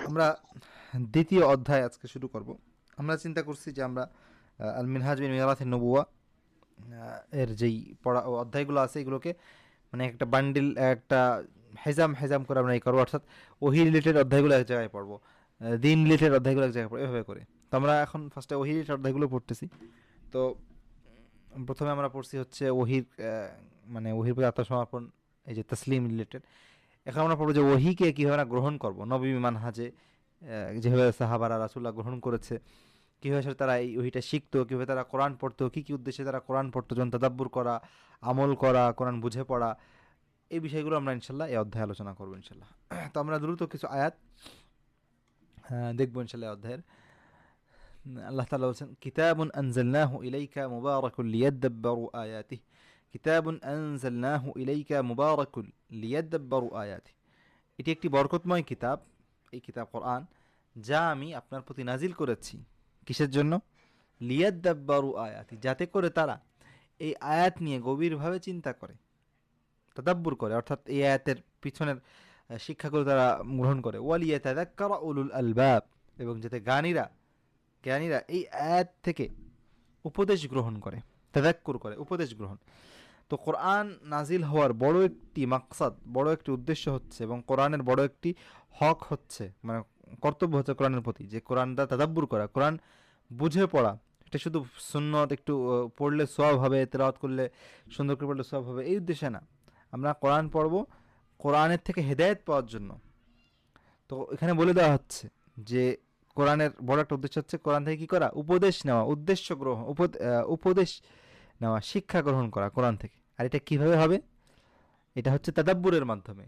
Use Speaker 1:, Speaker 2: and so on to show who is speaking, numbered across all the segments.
Speaker 1: আমরা দ্বিতীয় অধ্যায় আজকে শুরু করব। আমরা চিন্তা করছি যে আমরা আল মিনহাজ বিন মিরাথিন নবুয়া এর যেই পড়া অধ্যায়গুলো আছে এগুলোকে মানে একটা বান্ডিল একটা হেজাম হেজাম করে আমরা এই করবো, অর্থাৎ ওহি রিলেটেড অধ্যায়গুলো এক জায়গায় পড়বো, দিন রিলেটেড অধ্যায়গুলো এক জায়গায় পড়বো, এভাবে করে। তো আমরা এখন ফার্স্টে ওহি রিলেটেড অধ্যায়গুলো পড়তেছি। তো প্রথমে আমরা পড়ছি হচ্ছে ওহির মানে ওহির প্রতি আত্মসমর্পণ, এই যে তসলিম রিলেটেড। এখন আমরা পড়বো যে ওহিকে কীভাবে আমরা গ্রহণ করবো নবী মানহাজে, যেভাবে সাহাবারা রাসুল্লাহ গ্রহণ করেছে, কীভাবে আসলে তারা এই ওহিটা শিখতো, কীভাবে তারা কোরআন পড়তো, কী কী উদ্দেশ্যে তারা কোরআন পড়তো, যেমন তাদাব্বুর করা, আমল করা, কোরআন বুঝে পড়া, এই বিষয়গুলো আমরা ইনশাল্লাহ এই অধ্যায়ে আলোচনা করবো ইনশাল্লাহ। তো আমরা দ্রুত কিছু আয়াত দেখবো ইনশাল্লাহ এই অধ্যায়ের। আল্লাহ তাআলা বলছেন, কিতাবুন আনজালনাহু ইলাইকা মুবারাকুল লিয়াদাব্বারু আয়াতিহি, কিতাবুন আনজালনাহু ইলাইকা মুবারাকুল লিয়াদাব্বারু আয়াতিহি। এটি একটি বরকতময় কিতাব, এই কিতাব কোরআন, যা আমি আপনার প্রতি নাজিল করেছি। কিসের জন্য? লিয়াদাব্বারু আয়াতি, যাতে করে তারা এই আয়াত নিয়ে গভীরভাবে চিন্তা করে, তাদাব্বুর করে, অর্থাৎ এই আয়াতের পিছনের শিক্ষাগুলো তারা গ্রহণ করে। ওয়ালিয়াতাযাক্কারা উলুল আলবাব, এবং যাতে জ্ঞানীরা এই আয়াত থেকে উপদেশ গ্রহণ করে, তাদাক্কুর করে, উপদেশ গ্রহণ। তো কোরআন নাজিল হওয়ার বড় একটি মাকসাদ, বড় একটি উদ্দেশ্য হচ্ছে, এবং কোরআনের বড় একটি হক হচ্ছে, মানে কর্তব্য হচ্ছে কোরআনের প্রতি, যে কোরআনটা তাদাব্বুর করা, কোরআন বুঝে পড়া। এটা শুধু সুন্নত একটু পড়লে সওয়াব হবে, তেলাওয়াত করলে সুন্দর করে পড়লে সওয়াব হবে, এই উদ্দেশ্যে না। আমরা কোরআন পড়ব কোরআনের থেকে হেদায়েত পাওয়ার জন্য। তো এখানে বলে দেওয়া হচ্ছে যে কোরআনের বড় একটা উদ্দেশ্য হচ্ছে কোরআন থেকে কী করা? উপদেশ নেওয়া, উদ্দেশ্য গ্রহণ, উপদেশ নেওয়া, শিক্ষা গ্রহণ করা কোরআন থেকে। আর এটা কিভাবে হবে? এটা হচ্ছে তাদাব্বুরের মাধ্যমে,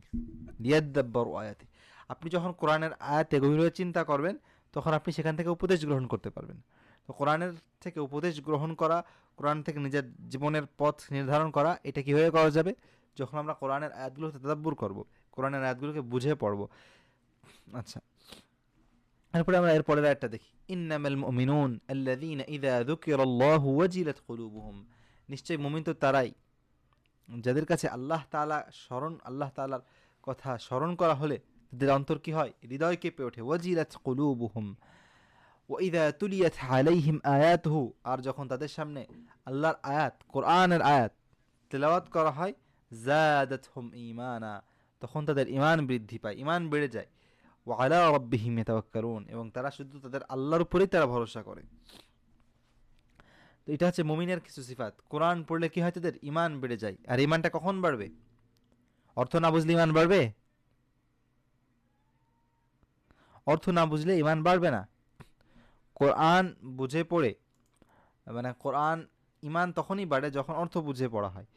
Speaker 1: লিয়াদাব্বারু আয়াতি। আপনি যখন কোরআনের আয়াতে গভীরভাবে চিন্তা করবেন, তখন আপনি সেখান থেকে উপদেশ গ্রহণ করতে পারবেন। তো কোরআনের থেকে উপদেশ গ্রহণ করা, কোরআন থেকে নিজের জীবনের পথ নির্ধারণ করা, এটা কীভাবে করা যাবে? যখন আমরা কোরআনের আয়াতগুলোতে তাদাব্বুর করব, কোরআনের আয়াতগুলোকে বুঝে পড়ব। আচ্ছা, এরপরে আমরা এর পরের আয়াতটা দেখি। ইন্নামাল মুমিনুন আল্লাযীনা ইযা যুকিরাল্লাহু ওয়াজিলাত কুলুবুহুম, নিশ্চয়ই মুমিন তো তারাই যাদের কাছে আল্লাহ তাআলার কথা স্মরণ করা হলে তাদের অন্তর কি হয়? হৃদয় কেঁপে ওঠে। ওয়াজিলাত কুলুবুহুম ওয়া ইযা তুলিয়াত আলাইহিম আয়াতুহু, আর যখন তাদের সামনে আল্লাহর আয়াত, কোরআনের আয়াত তেলাওয়াত করা হয়, যাদাতহুম ঈমানা, তখন তাদের ঈমান বৃদ্ধি পায়, ঈমান বেড়ে যায়। ওয়া আলা রাব্বিহিম ইয়াতাওয়াক্কালুন, এবং তারা শুধু তাদের আল্লাহর উপরেই তারা ভরসা করে। তো এটা হচ্ছে মুমিনের কিছু সিফাত। কোরআন পড়লে কি হয়? তাদের ঈমান বেড়ে যায়। আর ঈমানটা কখন বাড়বে? অর্থ না বুঝলে ঈমান বাড়বে? অর্থ না বুঝলে ঈমান বাড়বে না। কোরআন বুঝে পড়ে, মানে কোরআন, ঈমান তখনই বাড়ে যখন অর্থ বুঝে পড়া হয়।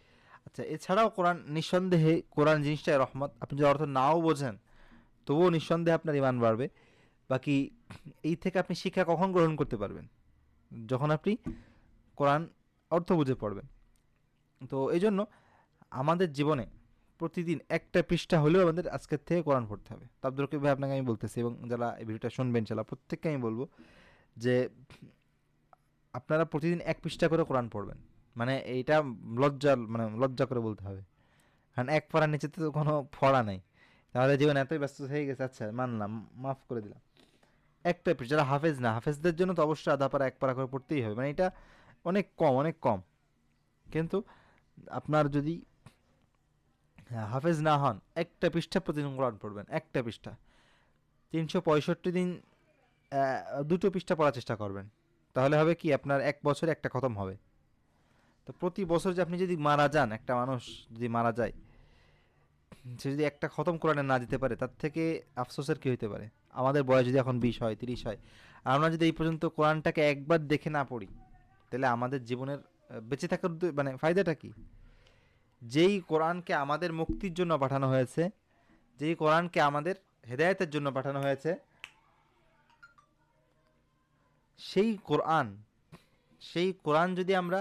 Speaker 1: আচ্ছা, এছাড়াও কোরআন, নিঃসন্দেহে কোরআন জিনিসটাই রহমত। আপনি যদি অর্থ নাও বোঝেন, তবুও নিঃসন্দেহে আপনার ঈমান বাড়বে। বাকি এই থেকে আপনি শিক্ষা কখন গ্রহণ করতে পারবেন? যখন আপনি কোরআন অর্থ বুঝে পড়বেন। তো এই জন্য আমাদের জীবনে প্রতিদিন একটা পৃষ্ঠা হলেও আমাদের আজকের থেকে কোরআন পড়তে হবে। তো আব্দুল রকিব ভাই, আপনাকে আমি বলতেছি, এবং যারা এই ভিডিওটা শুনবেন ইনশাল্লাহ প্রত্যেককে আমি বলবো যে আপনারা প্রতিদিন এক পৃষ্ঠা করে কোরআন পড়বেন। মানে এইটা লজ্জা করে বলতে হবে, কারণ এক পাড়ার নিচে তো কোনো পড়া নেই। তাহলে জীবন এতই ব্যস্ত হয়ে গেছে। আচ্ছা, মানলাম, মাফ করে দিলাম। একটা পৃষ্ঠা, যারা হাফেজ না, হাফেজদের জন্য তো অবশ্যই আধা পারা এক পারা করে পড়তেই হবে। মানে এটা অনেক কম, অনেক কম। কিন্তু আপনার যদি হাফেজ না হন, একটা পৃষ্ঠা প্রতিদিন কোরআন পড়বেন, একটা পৃষ্ঠা। ৩৬৫ দিন দুটো পৃষ্ঠা পড়ার চেষ্টা করবেন। তাহলে হবে কি, আপনার এক বছরে একটা খতম হবে। তো প্রতি বছর যে আপনি যদি মারা যান, একটা মানুষ যদি মারা যায়, সে যদি একটা খতম কোরআনে না দিতে পারে, তার থেকে আফসোসের কি হইতে পারে? আমাদের বয়স যদি এখন ২০ হয়, ৩০ হয়, আর আমরা যদি এই পর্যন্ত কোরআনটাকে একবার দেখে না পড়ি, তাহলে আমাদের জীবনের বেঁচে থাকার মানে ফায়দাটা কি? যেই কোরআনকে আমাদের মুক্তির জন্য পাঠানো হয়েছে, যেই কোরআনকে আমাদের হেদায়েতের জন্য পাঠানো হয়েছে, সেই কোরআন সেই কোরআন যদি আমরা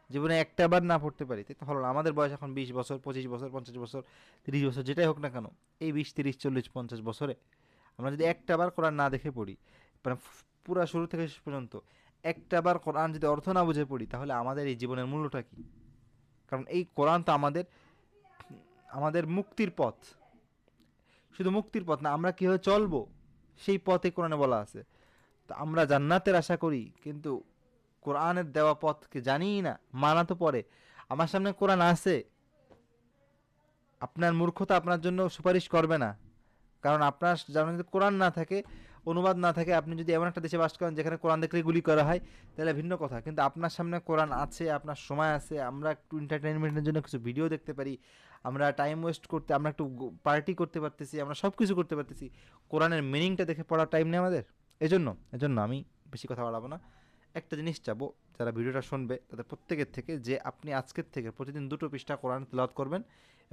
Speaker 1: জীবনে একটা বার না পড়তে পারি, তাহলে আমাদের বয়স এখন ২০ বছর, ২৫ বছর, ৫০ বছর, ৩০ বছর, যেটাই হোক না কেন, এই ২০, ৩০, ৪০, ৫০ বছরে আমরা যদি একটা বার কোরআন না দেখে পড়ি, মানে পুরা শুরু থেকে শেষ পর্যন্ত একটা বার কোরআন যদি অর্থ না বুঝে পড়ি, তাহলে আমাদের এই জীবনের মূল্যটা কি? কারণ এই কোরআন তো আমাদের আমাদের মুক্তির পথ। শুধু মুক্তির পথ না, আমরা কীভাবে চলবো সেই পথে কোরআনে বলা আছে। তো আমরা জান্নাতের আশা করি, কিন্তু কোরআনের দেওয়া পথকে জানিই না, মানা তো পড়ে। আমার সামনে কোরআন আছে, আপনার মূর্খতা আপনার জন্য সুপারিশ করবে না। কারণ আপনার যেমন যদি কোরআন না থাকে, অনুবাদ না থাকে, আপনি যদি এমন একটা দেশে বাস করেন যেখানে কোরআন দেখলে গুলি করা হয়, তাহলে ভিন্ন কথা। কিন্তু আপনার সামনে কোরআন আছে, আপনার সময় আছে, আমরা একটু এন্টারটেনমেন্টের জন্য কিছু ভিডিও দেখতে পারি, আমরা টাইম ওয়েস্ট করতে, আমরা একটু পার্টি করতে পারতেছি, আমরা সব কিছু করতে পারতেছি, কোরআনের মিনিংটা দেখে পড়ার টাইম নেই আমাদের। এজন্য আমি বেশি কথা বাড়াবো না। একটা জিনিস চাবো, যারা ভিডিওটা শুনবে তাদের প্রত্যেকের থেকে, যে আপনি আজকের থেকে প্রতিদিন 2টো পৃষ্ঠা কোরআন তেলাওয়াত করবেন,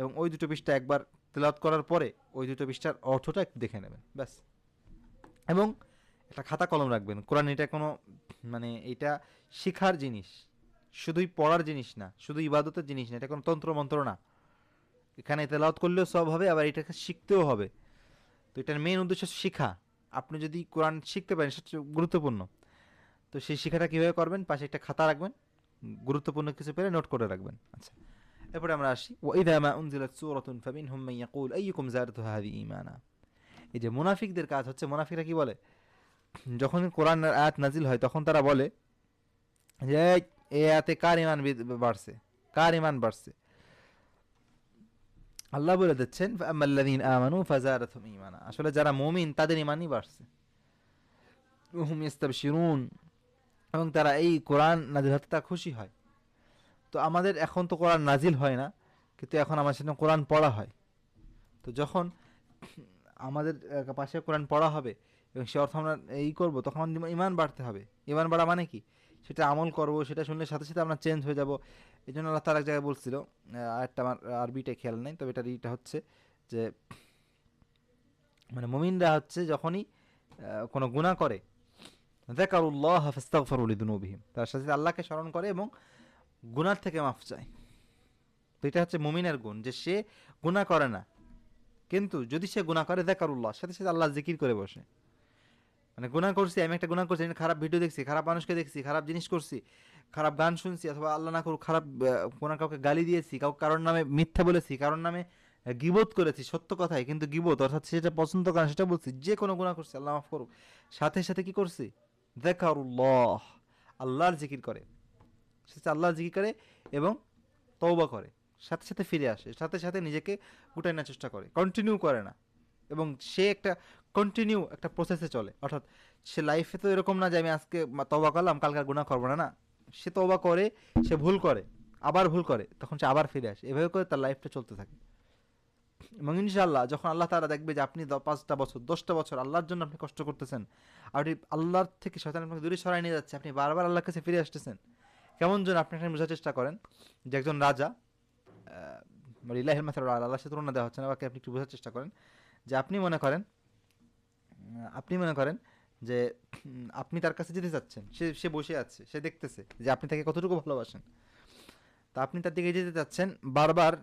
Speaker 1: এবং ওই 2টো পৃষ্ঠা একবার তেলাওয়াত করার পরে ওই 2টো পৃষ্ঠার অর্থটা একটু দেখে নেবেন, ব্যাস। এবং একটা খাতা কলম রাখবেন। কোরআন এটা কোনো মানে এটা শিখার জিনিস, শুধুই পড়ার জিনিস না, শুধু ইবাদতের জিনিস না, এটা কোনো তন্ত্র মন্ত্র না। এখানে তেলাওয়াত করলেও সব হবে, আবার এটাকে শিখতেও হবে। তো এটার মেন উদ্দেশ্য শিখা। আপনি যদি কোরআন শিখতে পারেন, সেটা গুরুত্বপূর্ণ। তো সেই শিখাটা কীভাবে করবেন, পাশে একটা খাতা রাখবেন, গুরুত্বপূর্ণ কিছু পেলে নোট করে রাখবেন। আচ্ছা, এরপরে আমরা আসি, ওয়াইদা মা উনজিলাত সূরাতুন ফামিনহুম মান ইয়াকুল আইয়ুকুম যারাতু হাযিহি ঈমানা। এই যে মুনাফিকদের কাজ হচ্ছে, মুনাফিকরা কি বলে, যখন কোরআনের আয়াত নাজিল হয় তখন তারা বলে যে এই আয়াতে কার ঈমান বাড়ছে, কার ঈমান বাড়ছে। আল্লাহ বলে দিচ্ছেন ফাআম্মাল্লাযীনা আমানু ফাযাদাতহুম ঈমানা, আসলে যারা মুমিন তাদের ঈমানই বাড়ছে। হুম ইস্তাবশিরুন, এবং তারা এই কোরআন নাজিল হতে তা খুশি হয়। তো আমাদের এখন তো কোরআন নাজিল হয় না, কিন্তু এখন আমার সাথে কোরআন পড়া হয়। তো যখন আমাদের পাশে কোরআন পড়া হবে এবং সে অর্থ আমরা এই করবো, তখন আমাদের ইমান বাড়তে হবে। ইমান বাড়া মানে কি, সেটা আমল করব, সেটা শুনলে সাথে সাথে আমরা চেঞ্জ হয়ে যাব। এই জন্য আল্লাহ তাআলা এক জায়গায় বলছিল, আরেকটা আমার আরবিটা খেয়াল নেই, তবে এটার ইটা হচ্ছে যে মানে মুমিনরা হচ্ছে যখনই কোনো গুনাহ করে, যাকারুল্লাহ ফাস্তাগফিরু লিযুনুবিহিম, তার সাথে আল্লাহকে স্মরণ করে এবং গুনাহ থেকে মাফ চায়। তো এটা হচ্ছে মুমিনের গুণ, যে সে গুনাহ করে না, কিন্তু যদি সে গুনাহ করে যাকারুল্লাহ, সাথে সাথে আল্লাহ জিকির করে বসে। মানে গুনাহ করছি, আমি একটা গুনাহ করছি, খারাপ ভিডিও দেখছি, খারাপ মানুষকে দেখছি, খারাপ জিনিস করছি, খারাপ গান শুনছি, অথবা আল্লাহ না করুক খারাপ কোনো কাউকে গালি দিয়েছি, কারোর নামে মিথ্যা বলেছি, কারোর নামে গীবত করেছি, সত্য কথাই কিন্তু গীবত, অর্থাৎ সেটা পছন্দ করেন সেটা বলছি, যে কোনো গুনাহ করছি, আল্লাহ মাফ করুক, সাথে সাথে কি করছি, যাকারুল্লাহ, আল্লাহর জিকির করে, সে আল্লাহর জিকির করে এবং তওবা করে, সাথে সাথে ফিরে আসে, সাথে সাথে নিজেকে গুটাই নেওয়ার চেষ্টা করে, কন্টিনিউ করে না। এবং সে একটা কন্টিনিউ একটা প্রসেসে চলে, অর্থাৎ সে লাইফে তো এরকম না যে আমি আজকে তওবা করলাম কালকে আর গুনাহ করবো না, না, সে তওবা করে, সে ভুল করে, আবার ভুল করে, তখন সে আবার ফিরে আসে, এভাবে করে তার লাইফটা চলতে থাকে। এবং ইনশাআল্লাহ যখন আল্লাহ তাআলা দেখবে যে আপনি 5টা বছর 10টা বছর আল্লাহর জন্য আপনি কষ্ট করতেছেন, আপনি আল্লাহর থেকে শয়তান আপনাকে দূরে সরাই নিয়ে যাচ্ছে, আপনি বারবার আল্লাহর কাছে ফিরে আসতেছেন, কেমন যেন আপনি এখানে বোঝার চেষ্টা করেন যে একজন রাজা, ইলাহিল মাসাল আল্লাহর সাথে তুলনা দেওয়া হচ্ছে না, বাকি আপনি একটু বোঝার চেষ্টা করেন যে আপনি মনে করেন যে আপনি তার কাছে যেতে চাচ্ছেন, সে সে বসে আছে, সে দেখতেছে যে আপনি তাকে কতটুকু ভালোবাসেন। তা আপনি তার দিকে যেতে চাচ্ছেন, বারবার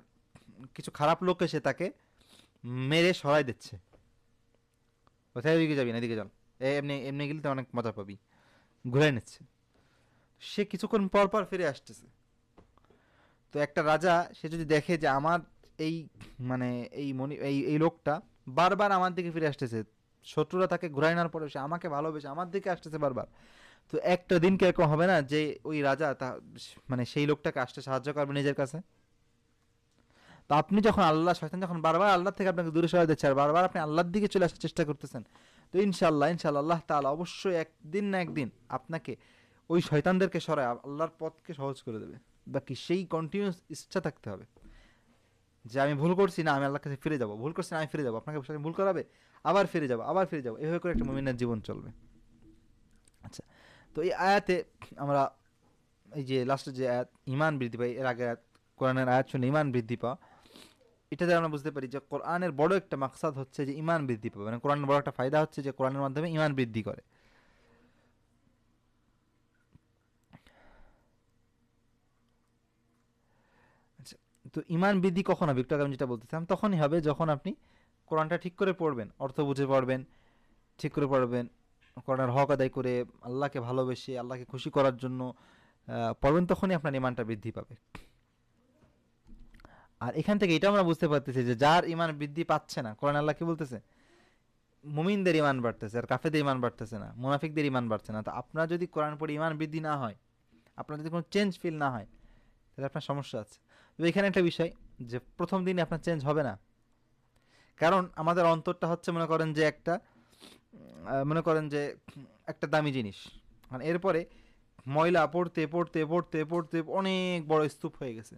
Speaker 1: কিছু খারাপ লোক এসে তাকে মেরে সরাই দিচ্ছে, কোথায় এদিকে যাবি না, এদিকে চল, এমনি এমনি গেলে তো অনেক মজা পাবি, ঘুরে নিচ্ছে। সে কিছুক্ষণ পর পর ফিরে আসতেছে। তো একটা রাজা সে যদি দেখে যে আমার এই মানে এই লোকটা বারবার আমার দিকে ফিরে আসতেছে, শত্রুরা তাকে ঘুরাই নেওয়ার পরে সে আমাকে ভালোবেসে আমার দিকে আসতেছে বারবার, তো একটা দিন কি এরকম হবে না যে ওই রাজা তা মানে সেই লোকটাকে আসতে সাহায্য করবে নিজের কাছে। তো আপনি যখন শয়তান যখন বারবার আল্লাহ থেকে আপনাকে দূরে সরাই দিচ্ছে আর বারবার আপনি আল্লাহর দিকে চলে আসার চেষ্টা করতেছেন, তো ইনশাআল্লাহ আল্লাহ তাআলা অবশ্যই একদিন না একদিন আপনাকে ওই শয়তানদেরকে সরায় আল্লাহর পথকে সহজ করে দেবে। বাকি সেই কন্টিনিউয়াস ইচ্ছা থাকতে হবে যে আমি ভুল করছি না, আমি আল্লাহর কাছে ফিরে যাব, ভুল করছি না, আমি ফিরে যাব, আপনাকে ভুল করাবে, আবার ফিরে যাব, আবার ফিরে যাব, এভাবে করে একটা মুমিনের জীবন চলবে। আচ্ছা, তো এই আয়াতে আমরা এই যে লাস্টের যে আয়াত ঈমান বৃদ্ধি পায়, এর আগে আয়াত কোরআনের আয়াত শুনে ঈমান বৃদ্ধি পাওয়া, এটা দ্বারা আমরা বুঝতে পারি যে কোরআনের বড় একটা মাকসাদ হচ্ছে যে ঈমান বৃদ্ধি পাবে, মানে কোরআনের বড় একটা ফায়দা হচ্ছে যে কোরআনের মাধ্যমে ঈমান বৃদ্ধি করে। আচ্ছা, তো ঈমান বৃদ্ধি কখন হবে, একটু আগে আমি যেটা বলতেছিলাম, তখনই হবে যখন আপনি কোরআনটা ঠিক করে পড়বেন, অর্থ বুঝে পড়বেন, ঠিক করে পড়বেন, কোরআনের হক আদায় করে আল্লাহকে ভালোবেসে আল্লাহকে খুশি করার জন্য পড়বেন, তখনই আপনার ঈমানটা বৃদ্ধি পাবে। আর এখান থেকে এটা আমরা বুঝতে পারতেছি যে যার ঈমান বৃদ্ধি পাচ্ছে না, কোরআন আল্লাহ কি বলতেছে, মুমিনদের ইমান বাড়তেছে আর কাফেরদের ইমান বাড়তেছে না, মুনাফিকদের ইমান বাড়ছে না। তো আপনার যদি কোরআন পড়ে ইমান বৃদ্ধি না হয়, আপনার যদি কোনো চেঞ্জ ফিল না হয়, তাহলে আপনার সমস্যা আছে। তো এখানে একটা বিষয় যে প্রথম দিনে আপনার চেঞ্জ হবে না, কারণ আমাদের অন্তরটা হচ্ছে মনে করেন যে একটা মনে করেন যে একটা দামি জিনিস, মানে এরপরে ময়লা পড়তে পড়তে পড়তে পড়তে অনেক বড় স্তূপ হয়ে গেছে।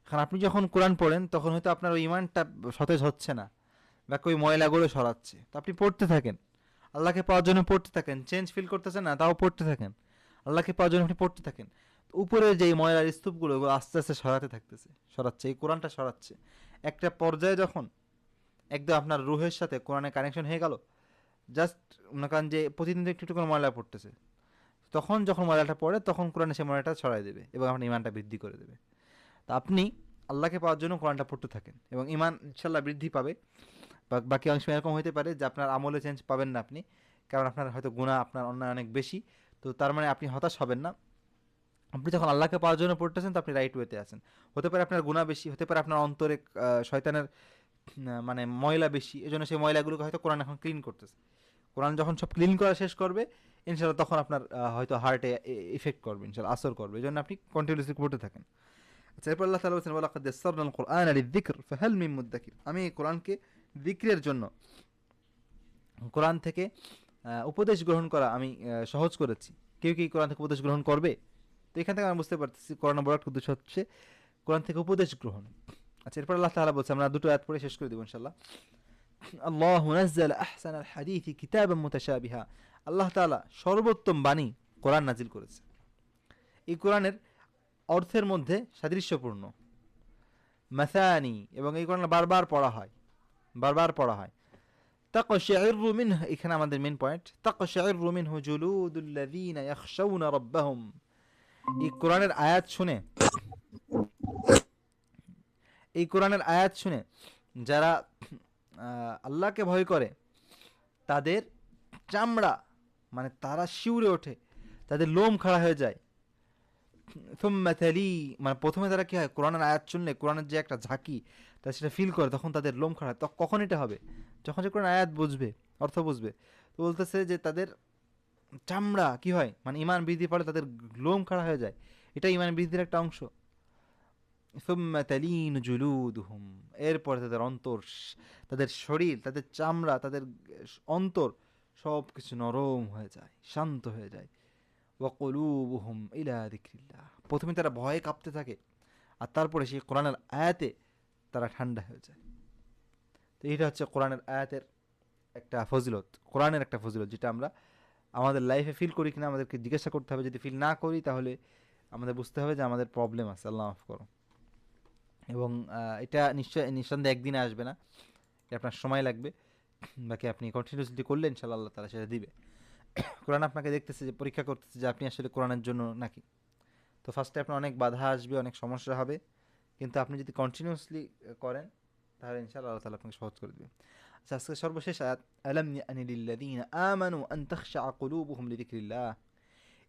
Speaker 1: এখন আপনি যখন কোরআন পড়েন তখন হয়তো আপনার ওই ইমানটা সতেজ হচ্ছে না, বা ওই ময়লাগুলো সরাচ্ছে, তো আপনি পড়তে থাকেন, আল্লাহকে পাওয়ার জন্য পড়তে থাকেন, চেঞ্জ ফিল করতেছেন না তাও পড়তে থাকেন, আল্লাহকে পাওয়ার জন্য আপনি পড়তে থাকেন। উপরে যে ময়লার স্তূপগুলো ওগুলো আস্তে আস্তে সরাতে থাকতেছে, সরাচ্ছে, এই কোরআনটা সরাচ্ছে। একটা পর্যায়ে যখন একদম আপনার রুহের সাথে কোরআনের কানেকশন হয়ে গেল, জাস্ট মনে করেন যে প্রতিদিন একটু একটু করে ময়লা পড়তেছে, তখন যখন ময়লাটা পড়ে তখন কোরআনে সেই ময়লাটা ছড়াই দেবে এবং আপনার ইমানটা বৃদ্ধি করে দেবে। তা আপনি আল্লাহকে পাওয়ার জন্য কোরআনটা পড়তে থাকেন এবং ইমান ইনশাল্লাহ বৃদ্ধি পাবে। বাকি অংশ এরকম হতে পারে যে আপনার আমলে চেঞ্জ পাবেন না আপনি, কারণ আপনার হয়তো গুনাহ আপনার অন্যায় অনেক বেশি। তো তার মানে আপনি হতাশ হবেন না, আপনি যখন আল্লাহকে পাওয়ার জন্য পড়তেছেন তো আপনি রাইট ওয়েতে আছেন। হতে পারে আপনার গুনাহ বেশি, হতে পারে আপনার অন্তরে শয়তানের মানে ময়লা বেশি, এই জন্য সেই ময়লাগুলোকে হয়তো কোরআন এখন ক্লিন করতেছে। কোরআন যখন সব ক্লিন করা শেষ করবে ইনশাল্লাহ, তখন আপনার হয়তো হার্টে ইফেক্ট করবে, ইনশাল্লাহ আসর করবে, এই জন্য আপনি কন্টিনিউসলি পড়তে থাকেন। আচ্ছা, এরপর আল্লাহ তাআলা বলেছেন ওয়ালাকাদ ইয়াসসারনাল কুরআনা লিযিকর ফাহাল মিন মুদ্দাকির, আমি এই কোরআনকে যিকরের জন্য, কোরআন থেকে উপদেশ গ্রহণ করা আমি সহজ করেছি, কেউ কি কোরআন থেকে উপদেশ গ্রহণ করবে? তো এখান থেকে আমরা বুঝতে পারতেছি কোরআন বড় একটা উদ্দেশ্য হচ্ছে কোরআন থেকে উপদেশ গ্রহণ। আচ্ছা, এরপর আল্লাহ তাআলা বলছে, আমরা দুটো আয়াত পড়ে শেষ করে দেব ইনশাআল্লাহ। আল্লাহু নাযালা আহসানাল হাদীসি কিতাবাম মুতাশাবিহা, আল্লাহ তাআলা সর্বোত্তম বাণী কোরআন নাজিল করেছে। এই কোরআনের অর্থের মধ্যে সাদৃশ্যপূর্ণ মাসানি, এবং এই কোরআন বারবার পড়া হয়, বারবার পড়া হয়। তাকশাইরু মিনহু, এখানে আমাদের মেন পয়েন্ট, তাকশাইরু মিনহু জুলুদুল্লাযীনা ইয়াখশাউনা রাব্বাহুম। এই কোরআনের আয়াত শুনে, এই কোরআনের আয়াত শুনে যারা আল্লাহকে ভয় করে তাদের চামড়া, মানে তারা শিউরে ওঠে, তাদের লোম খাড়া হয়ে যায়। সুম্মা তালি, মানে প্রথমে তারা কি হয়, কোরআনের আয়াত শুনলে কোরআনের যে একটা ঝাঁকি তারা সেটা ফিল করে, তখন তাদের লোম খাড়া হয়। কখন এটা হবে? যখন যে কোরআন আয়াত বুঝবে, অর্থ বুঝবে। তো বলতেছে যে তাদের চামড়া কি হয়, মানে ইমান বৃদ্ধি পালে তাদের লোম খাড়া হয়ে যায়, এটা ইমান বৃদ্ধির একটা অংশ। সুম্মা তালিনু জুলুদুহুম, এরপরে তাদের অন্তর, তাদের শরীর, তাদের চামড়া, তাদের অন্তর সব কিছু নরম হয়ে যায়, শান্ত হয়ে যায়। ওয়াকুলুবুহুম ইলা যিকরিল্লাহ, প্রথমে তারা ভয়ে কাঁপতে থাকে আর তারপরে সেই কোরআনের আয়াতে তারা ঠান্ডা হয়ে যায়। তো এইটা হচ্ছে কোরআনের আয়াতের একটা ফজিলত, কোরআনের একটা ফজিলত, যেটা আমরা আমাদের লাইফে ফিল করি কিনা আমাদেরকে জিজ্ঞাসা করতে হবে। যদি ফিল না করি তাহলে আমাদের বুঝতে হবে যে আমাদের প্রবলেম আছে, আল্লাহ মাফ করো। এবং এটা নিঃসন্দেহে একদিনে আসবে না, আপনার সময় লাগবে। বাকি আপনি কন্টিনিউসলি করলে ইনশাআল্লাহ আল্লাহ তাআলা সেটা দিবে। কোরআন আপনাকে দেখতেছে, যে পরীক্ষা করতেছে যে আপনি আসলে কোরআনের জন্য নাকি। তো ফার্স্টে আপনার অনেক বাধা আসবে, অনেক সমস্যা হবে, কিন্তু আপনি যদি কন্টিনিউসলি করেন তাহলে ইনশাআল্লাহ আল্লাহ তাআলা আপনাকে সহজ করে দেবে। আচ্ছা, আজকে সর্বশেষ আয়াত, আলাম ইয়ানি লিল্লাযীনা আমানু আন তাখশাআ কুলুবুহুম লিযিকরিল্লাহ,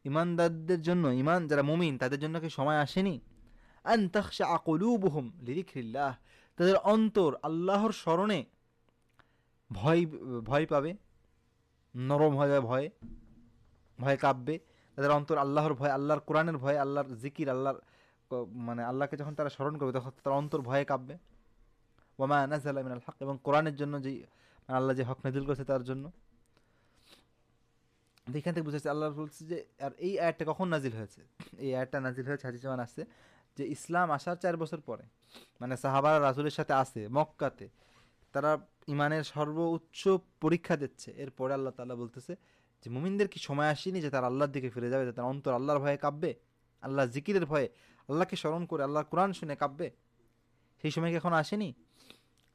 Speaker 1: ঈমানদারদের জন্য, ঈমান যারা মুমিন তাদের জন্য কি সময় আসেনি? আন তাখশাআ কুলুবুহুম লিযিকরিল্লাহ, তাদের অন্তর আল্লাহর স্মরণে ভয় ভয় পাবে, নরম হয়ে যাবে, ভয়ে ভয়ে কাঁপবে। তাদের অন্তর আল্লাহর ভয়, আল্লাহর কোরআনের ভয়, আল্লাহর জিকির, আল্লাহর মানে আল্লাহকে যখন তারা স্মরণ করবে তখন তার অন্তর ভয়ে কাঁপবে। ওয়ামা নাযালা মিনাল হক, এবং কোরআনের জন্য যে আল্লাহ যে হক নাযিল করেছে তার জন্য। এখান থেকে বুঝাচ্ছে আল্লাহ বলছে যে, আর এই আয়াতটা কখন নাজিল হয়েছে? এই আয়াতটা নাজিল হয়েছে, হাদিসে আসছে যে ইসলাম আসার 4 বছর পরে, মানে সাহাবারা রাসূলের সাথে আছে মক্কাতে, তারা ইমানের সর্বোচ্চ পরীক্ষা দিচ্ছে। এরপরে আল্লাহ তাআলা বলতেছে যে মুমিনদের কি সময় আসেনি যে তারা আল্লাহর দিকে ফিরে যাবে, যে তার অন্তর আল্লাহর ভয়ে কাঁপবে, আল্লাহ জিকিরের ভয়ে, আল্লাহকে স্মরণ করে আল্লাহর কোরআন শুনে কাঁপবে? সেই সময় কি এখন আসেনি?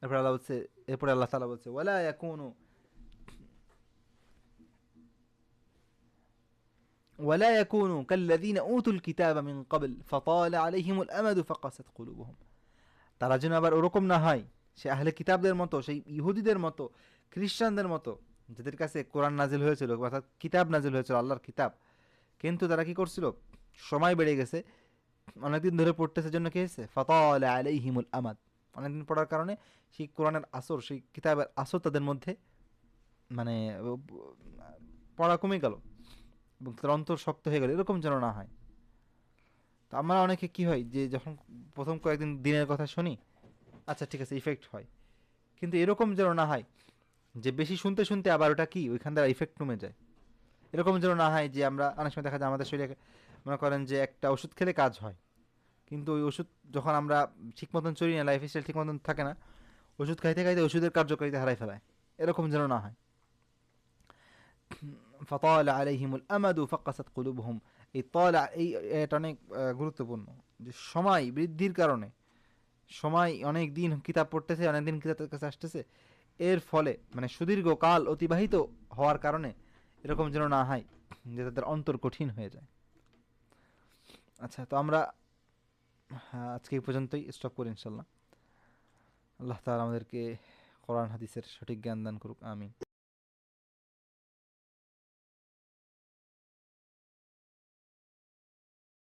Speaker 1: এরপর আল্লাহ বলছে, এরপরে আল্লাহ তাআলা বলছে ওয়ালা ইয়াকুনু ওয়ালা ইয়াকুনু কাল্লাযীনা উতুল কিতাবা মিন ক্বাবল ফাতালা আলাইহিমুল আমাদু ফাকাসাত কুলুবুহুম, তারা যেন আবার ওরকম না হয় সে আহলে কিতাবদের মতো, সেই ইহুদিদের মতো, খ্রিস্টানদের মতো, যাদের কাছে কোরআন নাজিল হয়েছিল, অর্থাৎ কিতাব নাজিল হয়েছিল, আল্লাহর কিতাব, কিন্তু তারা কি করছিল, সময় বেড়ে গেছে, অনেকদিন ধরে পড়তেছে, জন্য কি হয়েছে, ফাতালা আলাইহিমুল আমাদ, অনেকদিন পড়ার কারণে সেই কোরআনের আসর, সেই কিতাবের আসর তাদের মধ্যে মানে পড়া কমে গেল এবং তাদের অন্তর শক্ত হয়ে গেল, এরকম যেন না হয়। তো আমরা অনেকে কি হয় যে যখন প্রথম কয়েকদিন দিনের কথা শুনি, আচ্ছা ঠিক আছে ইফেক্ট হয়, কিন্তু এরকম যেন না হয় যে বেশি শুনতে শুনতে আবার ওটা কি ওইখান থেকে ইফেক্ট কমে যায়। এরকম যেন না হয় যে আমরা অনেক সময় দেখা যায় আমাদের শরীরে মনে করেন যে একটা ওষুধ খেলে কাজ হয়, কিন্তু ওই ওষুধ যখন আমরা ঠিক মতন চলি না, লাইফ স্টাইল ঠিক মতন থাকে না, ওষুধ খাইতে খাইতে ওষুধের কার্যকারিতা হারাই ফেলায়, এরকম যেন না হয়। فطال عليهم الأمد فقست قلوبهم। এই তলা এই এটা অনেক গুরুত্বপূর্ণ, যে সময় বৃদ্ধির কারণে, সময় অনেক দিন কিতাব পড়তেছে, অনেক দিন কিতাবের কাছে আসতেছে, এর ফলে মানে সুদীর্ঘ কাল অতিবাহিত হওয়ার কারণে এরকম যেন না হয় যে তাদের অন্তর কঠিন হয়ে যায়। আচ্ছা, তো আমরা আজকে এই পর্যন্তই স্টপ করি ইনশাল্লাহ। আল্লাহ তাআলা আমাদেরকে কোরআন হাদিসের সঠিক জ্ঞান দান করুক, আমিন।